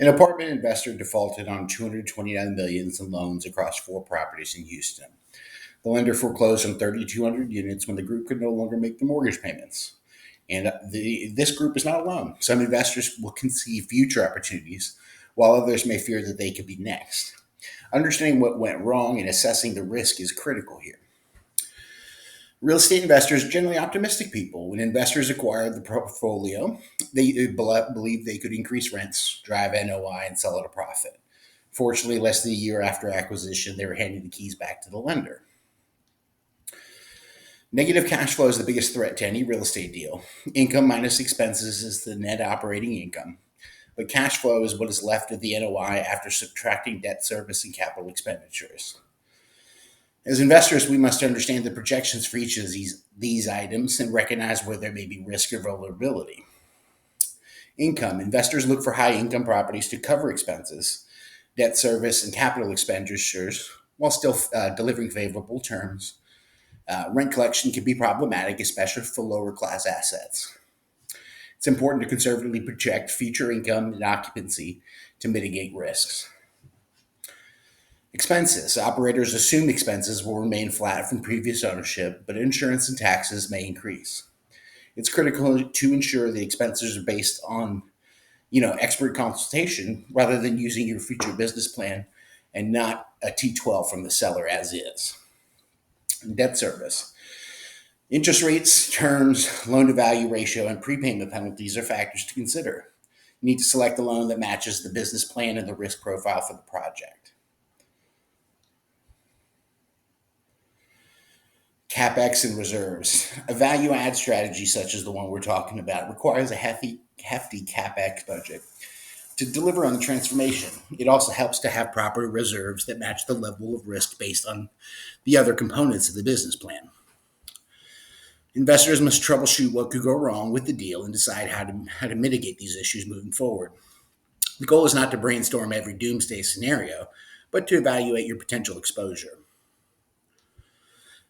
An apartment investor defaulted on 229 million in loans across four properties in Houston. The lender foreclosed on 3,200 units when the group could no longer make the mortgage payments. And this group is not alone. Some investors will conceive future opportunities, while others may fear that they could be next. Understanding what went wrong and assessing the risk is critical here. Real estate investors are generally optimistic people. When investors acquire the portfolio, they believe they could increase rents, drive NOI, and sell at a profit. Fortunately, less than a year after acquisition, they were handing the keys back to the lender. Negative cash flow is the biggest threat to any real estate deal. Income minus expenses is the net operating income, but cash flow is what is left of the NOI after subtracting debt service and capital expenditures. As investors, we must understand the projections for each of these items and recognize where there may be risk or vulnerability. Income. Investors look for high income properties to cover expenses, debt service, and capital expenditures while still delivering favorable terms. Rent collection can be problematic, especially for lower class assets. It's important to conservatively project future income and occupancy to mitigate risks. Expenses. Operators assume expenses will remain flat from previous ownership, but insurance and taxes may increase. It's critical to ensure the expenses are based on, expert consultation rather than using your future business plan and not a T12 from the seller as is. Debt service. Interest rates, terms, loan to value ratio, and prepayment penalties are factors to consider. You need to select a loan that matches the business plan and the risk profile for the project. CapEx and reserves. A value add strategy such as the one we're talking about requires a hefty CapEx budget to deliver on the transformation. It also helps to have proper reserves that match the level of risk based on the other components of the business plan. Investors must troubleshoot what could go wrong with the deal and decide how to mitigate these issues moving forward. The goal is not to brainstorm every doomsday scenario, but to evaluate your potential exposure.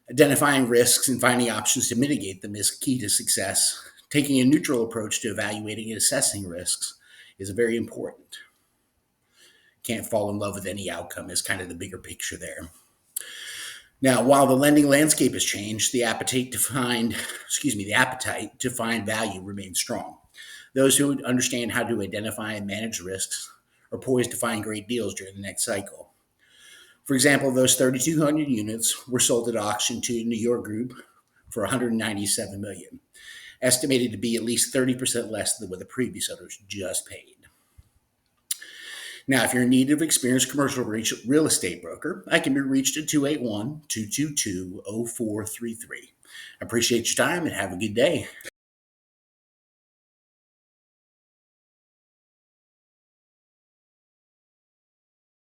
Identifying risks and finding options to mitigate them is key to success. Taking a neutral approach to evaluating and assessing risks is very important. Can't fall in love with any outcome is kind of the bigger picture there. Now, while the lending landscape has changed, the appetite to find value remains strong. Those who understand how to identify and manage risks are poised to find great deals during the next cycle. For example, those 3,200 units were sold at auction to a New York group for $197 million, estimated to be at least 30% less than what the previous owners just paid. Now, if you're in need of an experienced commercial real estate broker, I can be reached at 281-222-0433. I appreciate your time and have a good day.